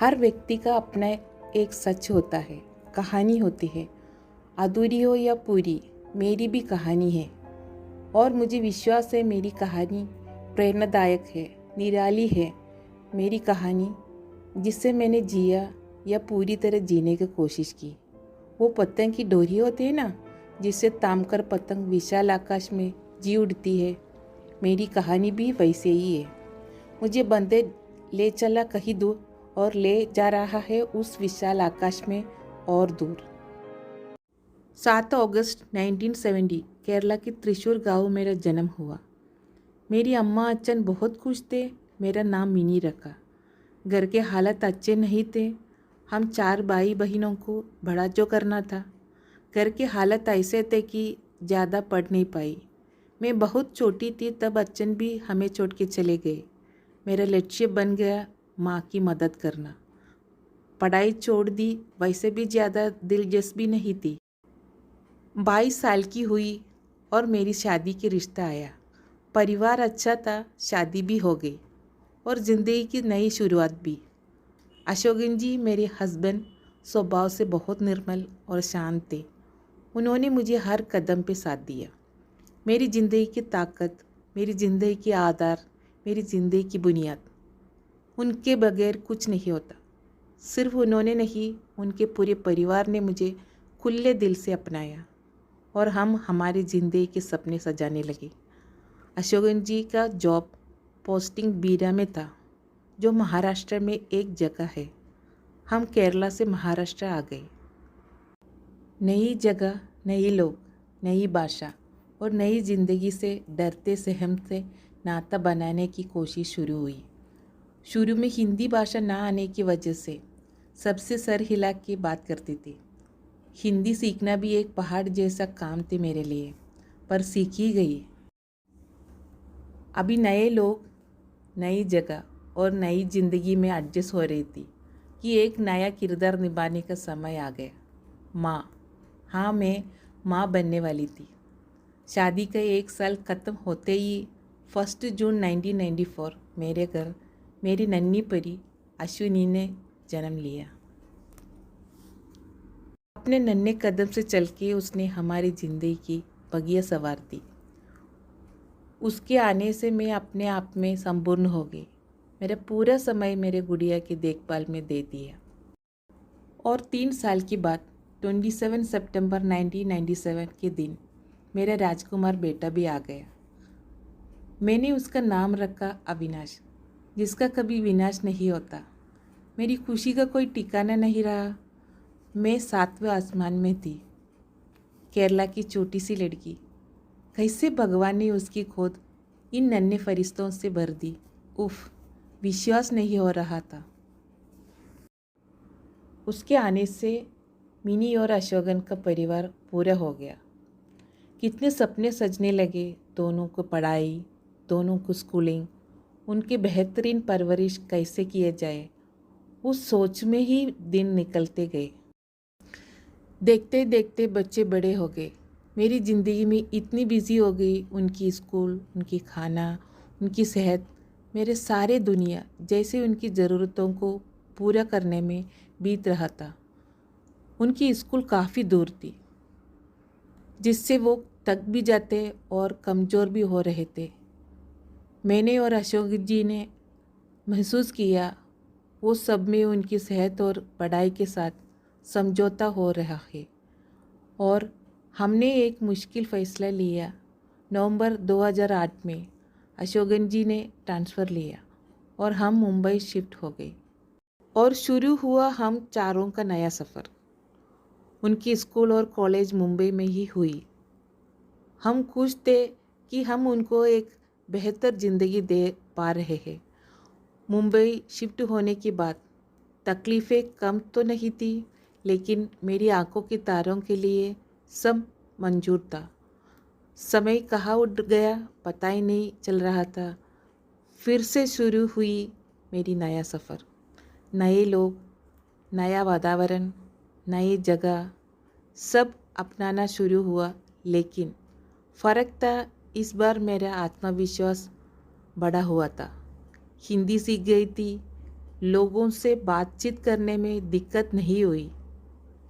हर व्यक्ति का अपना एक सच होता है, कहानी होती है। अधूरी हो या पूरी, मेरी भी कहानी है और मुझे विश्वास है मेरी कहानी प्रेरणादायक है, निराली है। मेरी कहानी जिसे मैंने जिया या पूरी तरह जीने की कोशिश की। वो पतंग की डोरी होती है ना, जिसे ताम कर पतंग विशाल आकाश में जी उड़ती है। मेरी कहानी भी वैसे ही है। मुझे बंदे ले चला कहीं दूर और ले जा रहा है उस विशाल आकाश में और दूर। 7 अगस्त 1970 केरला के त्रिशूर गांव मेरा जन्म हुआ। मेरी अम्मा अच्चन बहुत खुश थे। मेरा नाम मिनी रखा। घर के हालत अच्छे नहीं थे। हम 4 भाई बहनों को बड़ा जो करना था। घर के हालत ऐसे थे कि ज़्यादा पढ़ नहीं पाई। मैं बहुत छोटी थी तब अच्चन भी हमें छोड़ के चले गए। मेरा लक्ष्य बन गया माँ की मदद करना। पढ़ाई छोड़ दी, वैसे भी ज़्यादा दिलचस्पी नहीं थी। 22 साल की हुई और मेरी शादी की रिश्ता आया। परिवार अच्छा था, शादी भी हो गई और ज़िंदगी की नई शुरुआत भी। अशोकन जी मेरे हस्बैंड स्वभाव से बहुत निर्मल और शांत थे। उन्होंने मुझे हर कदम पे साथ दिया। मेरी ज़िंदगी की ताकत, मेरी ज़िंदगी की आधार, मेरी ज़िंदगी की बुनियाद। उनके बगैर कुछ नहीं होता। सिर्फ उन्होंने नहीं, उनके पूरे परिवार ने मुझे खुले दिल से अपनाया और हम हमारी ज़िंदगी के सपने सजाने लगे। अशोकन जी का जॉब पोस्टिंग बीरा में था, जो महाराष्ट्र में एक जगह है। हम केरला से महाराष्ट्र आ गए। नई जगह, नए लोग, नई भाषा और नई ज़िंदगी से डरते सहमते नाता बनाने की कोशिश शुरू हुई। शुरू में हिंदी भाषा ना आने की वजह से सबसे सर हिला के बात करती थी। हिंदी सीखना भी एक पहाड़ जैसा काम थे मेरे लिए, पर सीख ही गई। अभी नए लोग, नई जगह और नई ज़िंदगी में एडजस्ट हो रही थी कि एक नया किरदार निभाने का समय आ गया। माँ, हाँ मैं माँ बनने वाली थी। शादी का 1 साल ख़त्म होते ही 1 जून 1994 मेरे घर मेरी नन्ही परी अश्विनी ने जन्म लिया। अपने नन्हे कदम से चल के उसने हमारी ज़िंदगी की बगिया संवार दी। उसके आने से मैं अपने आप में संपूर्ण हो गई। मेरा पूरा समय मेरे गुड़िया की देखभाल में दे दिया। और 3 साल के बाद 27 सितंबर 1997 के दिन मेरा राजकुमार बेटा भी आ गया। मैंने उसका नाम रखा अविनाश, जिसका कभी विनाश नहीं होता। मेरी खुशी का कोई ठिकाना नहीं रहा। मैं 7वें आसमान में थी। केरला की छोटी सी लड़की, कैसे भगवान ने उसकी खोद इन नन्हे फरिश्तों से भर दी। उफ, विश्वास नहीं हो रहा था। उसके आने से मिनी और अशोकन का परिवार पूरा हो गया। कितने सपने सजने लगे। दोनों को पढ़ाई, दोनों को स्कूलिंग, उनकी बेहतरीन परवरिश कैसे किए जाए, उस सोच में ही दिन निकलते गए। देखते देखते बच्चे बड़े हो गए। मेरी ज़िंदगी में इतनी बिजी हो गई, उनकी स्कूल, उनकी खाना, उनकी सेहत, मेरे सारे दुनिया जैसे उनकी ज़रूरतों को पूरा करने में बीत रहा था। उनकी स्कूल काफ़ी दूर थी, जिससे वो थक भी जाते और कमज़ोर भी हो रहे थे। मैंने और अशोक जी ने महसूस किया वो सब में उनकी सेहत और पढ़ाई के साथ समझौता हो रहा है और हमने एक मुश्किल फ़ैसला लिया। नवंबर 2008 में अशोकन जी ने ट्रांसफ़र लिया और हम मुंबई शिफ्ट हो गए और शुरू हुआ हम चारों का नया सफ़र। उनकी स्कूल और कॉलेज मुंबई में ही हुई। हम खुश थे कि हम उनको एक बेहतर ज़िंदगी दे पा रहे हैं। मुंबई शिफ्ट होने के बाद तकलीफ़ें कम तो नहीं थी, लेकिन मेरी आंखों के तारों के लिए सब मंजूर था। समय कहाँ उड़ गया पता ही नहीं चल रहा था। फिर से शुरू हुई मेरी नया सफ़र। नए लोग, नया वातावरण, नई जगह, सब अपनाना शुरू हुआ। लेकिन फ़र्क था, इस बार मेरा आत्मविश्वास बढ़ा हुआ था। हिंदी सीख गई थी, लोगों से बातचीत करने में दिक्कत नहीं हुई,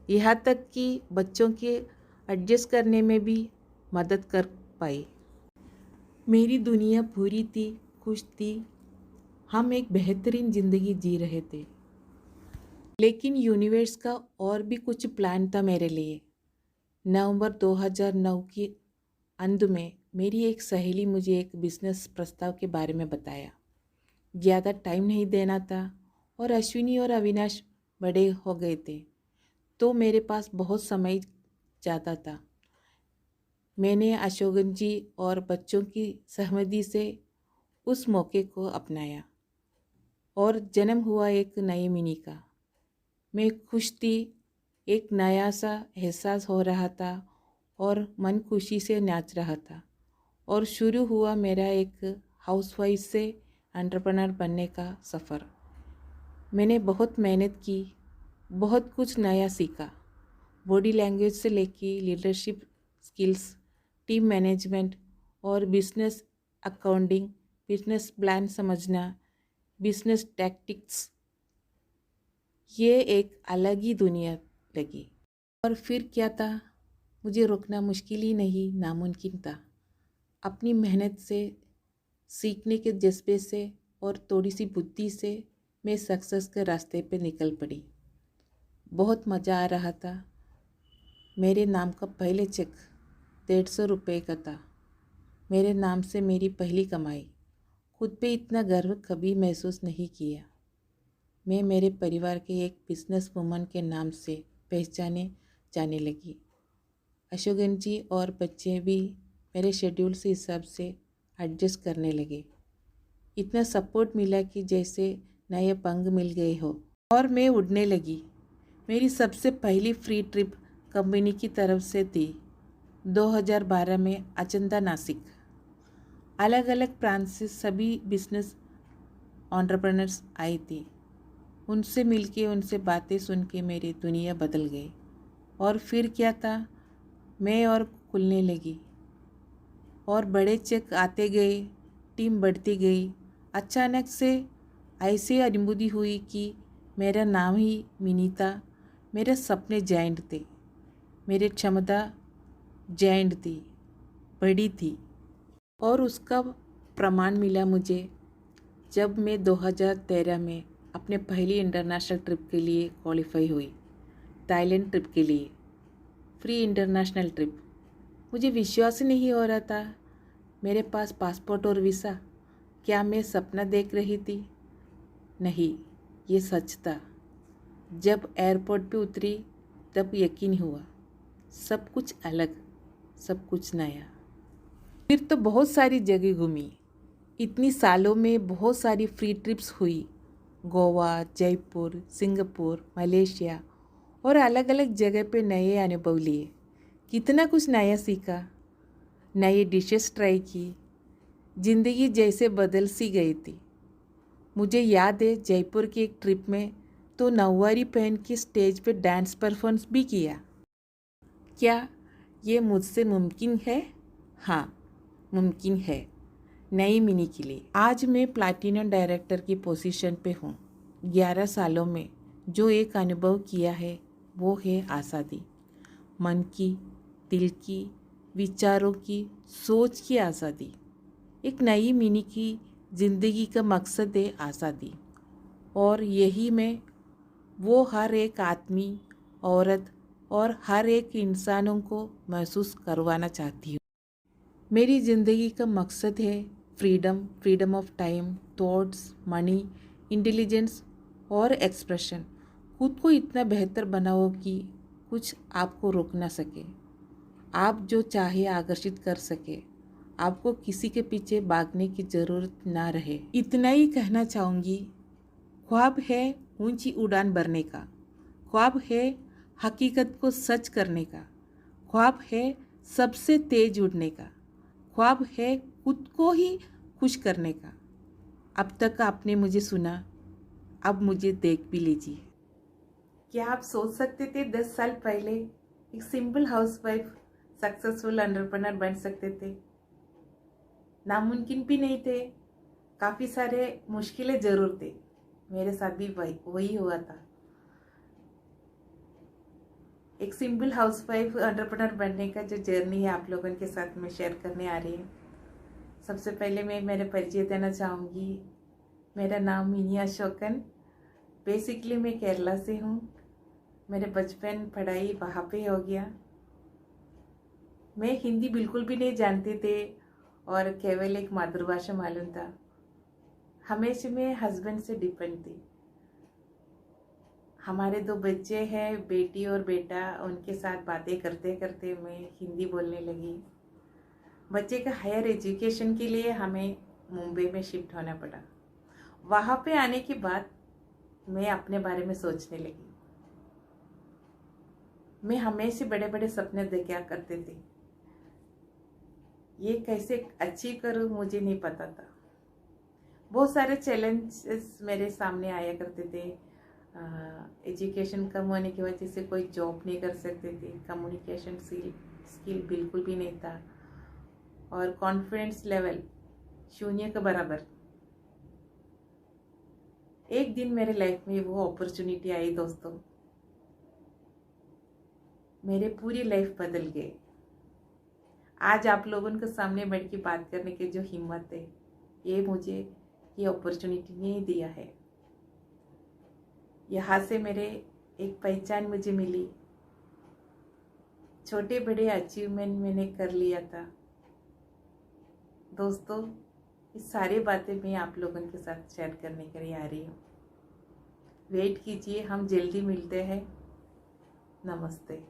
यहाँ तक कि बच्चों के एडजस्ट करने में भी मदद कर पाई। मेरी दुनिया पूरी थी, खुश थी, हम एक बेहतरीन ज़िंदगी जी रहे थे। लेकिन यूनिवर्स का और भी कुछ प्लान था मेरे लिए। नवंबर 2009 की अंत में मेरी एक सहेली मुझे एक बिजनेस प्रस्ताव के बारे में बताया। ज़्यादा टाइम नहीं देना था और अश्विनी और अविनाश बड़े हो गए थे, तो मेरे पास बहुत समय ज़्यादा था। मैंने अशोकन जी और बच्चों की सहमति से उस मौके को अपनाया और जन्म हुआ एक नई मिनी का। मैं खुश थी, एक नया सा एहसास हो रहा था और मन खुशी से नाच रहा था। और शुरू हुआ मेरा एक हाउसवाइफ से एंटरप्रेन्योर बनने का सफ़र। मैंने बहुत मेहनत की, बहुत कुछ नया सीखा, बॉडी लैंग्वेज से लेके लीडरशिप स्किल्स, टीम मैनेजमेंट और बिजनेस अकाउंटिंग, बिजनेस प्लान समझना, बिजनेस टैक्टिक्स। ये एक अलग ही दुनिया लगी। और फिर क्या था, मुझे रोकना मुश्किल ही नहीं, नामुमकिन था। अपनी मेहनत से, सीखने के जज्बे से और थोड़ी सी बुद्धि से मैं सक्सेस के रास्ते पे निकल पड़ी। बहुत मज़ा आ रहा था। मेरे नाम का पहले चेक 150 रुपये का था। मेरे नाम से मेरी पहली कमाई। खुद पे इतना गर्व कभी महसूस नहीं किया। मैं मेरे परिवार के एक बिजनेस वुमन के नाम से पहचाने जाने लगी। अशोकन जी और बच्चे भी मेरे शेड्यूल से हिसाब से एडजस्ट करने लगे। इतना सपोर्ट मिला कि जैसे नए पंख मिल गए हो। और मैं उड़ने लगी। मेरी सबसे पहली फ्री ट्रिप कंपनी की तरफ से थी 2012 में अचंदा नासिक। अलग अलग प्रांत से सभी बिजनेस एंटरप्रेन्योर्स आई थी। उनसे मिलके, उनसे बातें सुन के मेरी दुनिया बदल गई। और फिर क्या था, मैं और खुलने लगी और बड़े चेक आते गए, टीम बढ़ती गई। अचानक से ऐसी अनुभूति हुई कि मेरा नाम ही मिनी था। मेरे सपने जायंट थे, मेरी क्षमता जायंट थी, बड़ी थी। और उसका प्रमाण मिला मुझे जब मैं 2013 में अपने पहली इंटरनेशनल ट्रिप के लिए क्वालिफाई हुई। थाईलैंड ट्रिप के लिए, फ्री इंटरनेशनल ट्रिप। मुझे विश्वास ही नहीं हो रहा था। मेरे पास पासपोर्ट और वीज़ा। क्या मैं सपना देख रही थी? नहीं, ये सच था। जब एयरपोर्ट पे उतरी तब यकीन हुआ, सब कुछ अलग, सब कुछ नया। फिर तो बहुत सारी जगह घूमी। इतनी सालों में बहुत सारी फ्री ट्रिप्स हुई। गोवा, जयपुर, सिंगापुर, मलेशिया और अलग अलग जगह पे नए अनुभव लिए। कितना कुछ नया सीखा, नई डिशेस ट्राई की। ज़िंदगी जैसे बदल सी गई थी। मुझे याद है जयपुर की एक ट्रिप में तो नौवारी पहन के स्टेज पे डांस परफॉर्मेंस भी किया। क्या ये मुझसे मुमकिन है? हाँ, मुमकिन है। नई मिनी के लिए आज मैं प्लैटिनम डायरेक्टर की पोजीशन पे हूँ। 11 सालों में जो एक अनुभव किया है वो है आज़ादी। मन की, दिल की, विचारों की, सोच की आज़ादी। एक नई मिनी की ज़िंदगी का मकसद है आज़ादी। और यही मैं वो हर एक आदमी, औरत और हर एक इंसानों को महसूस करवाना चाहती हूँ। मेरी ज़िंदगी का मकसद है freedom, freedom of time, thoughts, money, intelligence और एक्सप्रेशन। खुद को इतना बेहतर बनाओ कि कुछ आपको रोक ना सके। आप जो चाहे आकर्षित कर सके। आपको किसी के पीछे भागने की ज़रूरत ना रहे। इतना ही कहना चाहूँगी। ख्वाब है ऊंची उड़ान भरने का, ख्वाब है हकीकत को सच करने का, ख्वाब है सबसे तेज उड़ने का, ख्वाब है खुद को ही खुश करने का। अब तक आपने मुझे सुना, अब मुझे देख भी लीजिए। क्या आप सोच सकते थे 10 साल पहले एक सिंपल हाउसवाइफ सक्सेसफुल एंटरप्रेन्योर बन सकते थे? नामुमकिन भी नहीं थे, काफ़ी सारे मुश्किलें ज़रूर थे, मेरे साथ भी वही हुआ था। एक सिंपल हाउसवाइफ एंटरप्रेन्योर बनने का जो जर्नी है आप लोगों के साथ मैं शेयर करने आ रही हूँ। सबसे पहले मैं मेरा परिचय देना चाहूँगी। मेरा नाम मिनी अशोकन। बेसिकली मैं केरला से हूँ। मेरे बचपन पढ़ाई वहाँ पे हो गया। मैं हिंदी बिल्कुल भी नहीं जानती थे और केवल एक मातृभाषा मालूम था। हमेशा मैं हस्बैंड से डिपेंड थी। हमारे 2 बच्चे हैं, बेटी और बेटा। उनके साथ बातें करते करते मैं हिंदी बोलने लगी। बच्चे का हायर एजुकेशन के लिए हमें मुंबई में शिफ्ट होना पड़ा। वहाँ पे आने के बाद मैं अपने बारे में सोचने लगी। मैं हमेशा बड़े बड़े सपने देखा करते थे। ये कैसे अचीव करूँ मुझे नहीं पता था। बहुत सारे चैलेंजेस मेरे सामने आया करते थे। एजुकेशन कम होने की वजह से कोई जॉब नहीं कर सकते थे। कम्युनिकेशन स्किल बिल्कुल भी नहीं था और कॉन्फिडेंस लेवल शून्य के बराबर। एक दिन मेरे लाइफ में वो अपॉर्चुनिटी आई दोस्तों। मेरे पूरी लाइफ बदल गए। आज आप लोगों के सामने बैठ के बात करने की जो हिम्मत है, ये मुझे ये अपॉर्चुनिटी नहीं दिया है। यहाँ से मेरे एक पहचान मुझे मिली। छोटे बड़े अचीवमेंट मैंने कर लिया था। दोस्तों, ये सारी बातें मैं आप लोगों के साथ शेयर करने के लिए आ रही हूँ। वेट कीजिए, हम जल्दी मिलते हैं। नमस्ते।